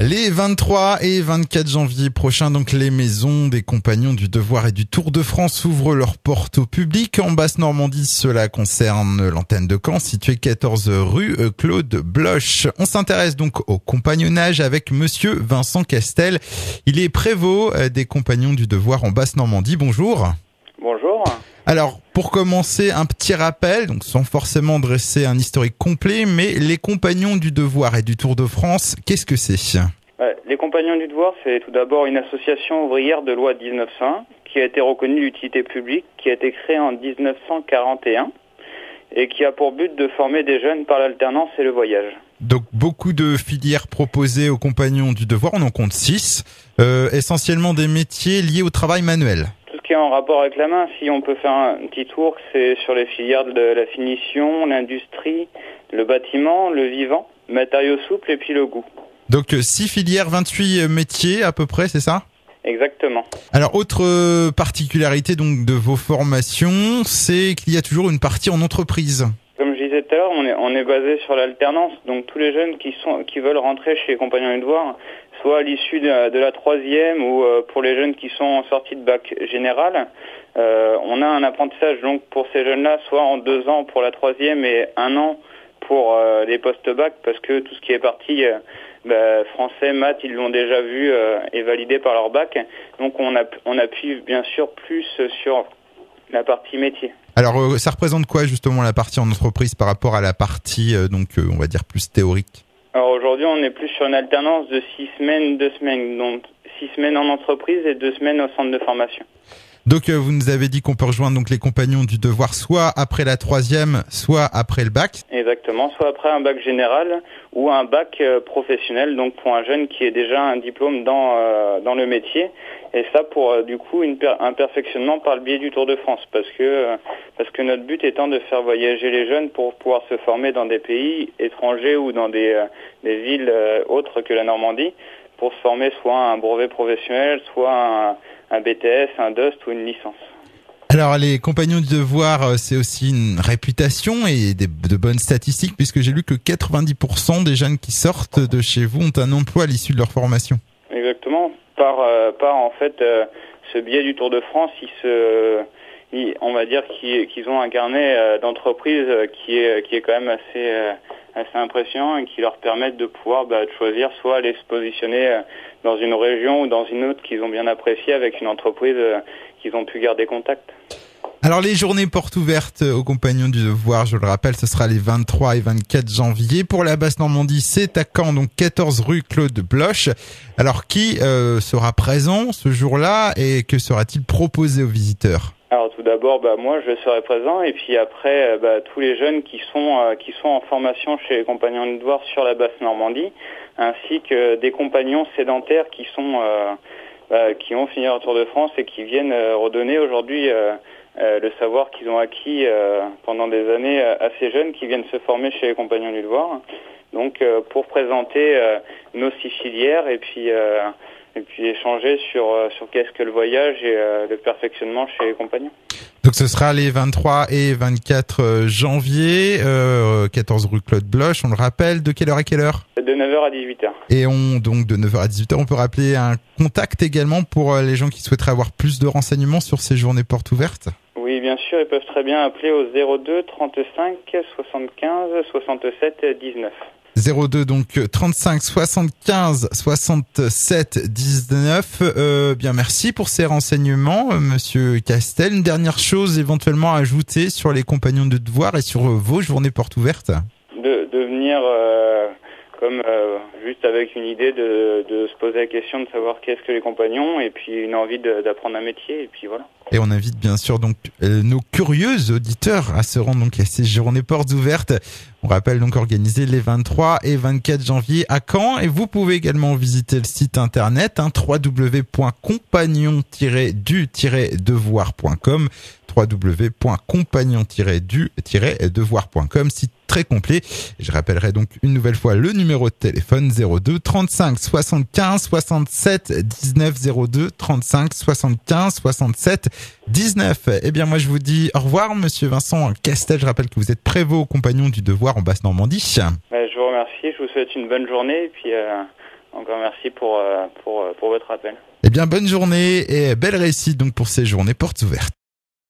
Les 23 et 24 janvier prochains, donc les maisons des Compagnons du Devoir et du Tour de France ouvrent leurs portes au public. En Basse-Normandie, cela concerne l'antenne de Caen, située 14 rue Claude Bloch. On s'intéresse donc au compagnonnage avec monsieur Vincent Castel. Il est prévôt des Compagnons du Devoir en Basse-Normandie. Bonjour. Bonjour. Alors, pour commencer, un petit rappel, donc sans forcément dresser un historique complet, mais les Compagnons du Devoir et du Tour de France, qu'est-ce que c'est ? Les Compagnons du Devoir, c'est tout d'abord une association ouvrière de loi 1901 qui a été reconnue d'utilité publique, qui a été créée en 1941 et qui a pour but de former des jeunes par l'alternance et le voyage. Donc beaucoup de filières proposées aux Compagnons du Devoir, on en compte 6, essentiellement des métiers liés au travail manuel. Qui est en rapport avec la main, si on peut faire un petit tour, c'est sur les filières de la finition, l'industrie, le bâtiment, le vivant, matériaux souples et puis le goût. Donc 6 filières, 28 métiers à peu près, c'est ça ? Exactement. Alors autre particularité donc de vos formations, c'est qu'il y a toujours une partie en entreprise. Comme je disais tout à l'heure, on est basé sur l'alternance, donc tous les jeunes qui veulent rentrer chez les Compagnons du Devoir, soit à l'issue de la troisième ou pour les jeunes qui sont en sortie de bac général, on a un apprentissage donc pour ces jeunes-là, soit en 2 ans pour la troisième et 1 an pour les post-bac, parce que tout ce qui est parti français, maths, ils l'ont déjà vu et validé par leur bac. Donc on appuie bien sûr plus sur la partie métier. Alors ça représente quoi justement la partie en entreprise par rapport à la partie on va dire plus théorique ? Alors aujourd'hui on est plus sur une alternance de 6 semaines, 2 semaines, donc 6 semaines en entreprise et 2 semaines au centre de formation. Donc vous nous avez dit qu'on peut rejoindre donc les Compagnons du Devoir soit après la troisième, soit après le bac. Exactement, soit après un bac général ou un bac professionnel, donc pour un jeune qui ait déjà un diplôme dans le métier. Et ça pour du coup un perfectionnement par le biais du Tour de France, parce que notre but étant de faire voyager les jeunes pour pouvoir se former dans des pays étrangers ou dans des villes autres que la Normandie, pour se former soit un brevet professionnel, soit un BTS, un DUST ou une licence. Alors les Compagnons du Devoir, c'est aussi une réputation et de bonnes statistiques, puisque j'ai lu que 90% des jeunes qui sortent de chez vous ont un emploi à l'issue de leur formation. Exactement. Par en fait ce biais du Tour de France, on va dire qu'ils ont un carnet d'entreprise qui est quand même assez impressionnant et qui leur permettent de pouvoir de choisir soit aller se positionner dans une région ou dans une autre qu'ils ont bien appréciée avec une entreprise qu'ils ont pu garder contact. Alors les journées portes ouvertes aux Compagnons du Devoir, je le rappelle, ce sera les 23 et 24 janvier. Pour la Basse-Normandie, c'est à Caen, donc 14 rue Claude Bloch. Alors qui sera présent ce jour-là et que sera-t-il proposé aux visiteurs ? Alors tout d'abord, moi je serai présent et puis après tous les jeunes qui sont en formation chez les Compagnons du Devoir sur la Basse-Normandie, ainsi que des compagnons sédentaires qui ont fini leur Tour de France et qui viennent redonner aujourd'hui le savoir qu'ils ont acquis pendant des années à ces jeunes qui viennent se former chez les Compagnons du Devoir. Donc pour présenter nos 6 filières et puis échanger sur qu'est-ce que le voyage et le perfectionnement chez les compagnons. Donc ce sera les 23 et 24 janvier, 14 rue Claude Bloch, on le rappelle, de quelle heure à quelle heure ? De 9h à 18h. Et donc de 9h à 18h, on peut rappeler un contact également pour les gens qui souhaiteraient avoir plus de renseignements sur ces journées portes ouvertes ? Oui, bien sûr, ils peuvent très bien appeler au 02 35 75 67 19. 02 donc 35 75 67 19. Bien merci pour ces renseignements, monsieur Castel. Une dernière chose éventuellement à ajouter sur les Compagnons de Devoir et sur vos journées portes ouvertes ? De venir comme juste avec une idée de se poser la question de savoir qu'est-ce que les compagnons et puis une envie d'apprendre un métier et puis voilà. Et on invite bien sûr donc nos curieux auditeurs à se rendre donc à ces journées portes ouvertes. On rappelle donc organisé les 23 et 24 janvier à Caen et vous pouvez également visiter le site internet www.compagnon-du-devoir.com www.compagnon-du-devoir.com, site très complet. Et je rappellerai donc une nouvelle fois le numéro de téléphone 02 35 75 67 19 02 35 75 67 19. Eh bien moi je vous dis au revoir monsieur Vincent Castel, je rappelle que vous êtes prévôt aux Compagnons du Devoir en Basse-Normandie. Je vous remercie, je vous souhaite une bonne journée et puis Encore merci pour votre appel. Eh bien, bonne journée et belle réussite donc pour ces journées portes ouvertes.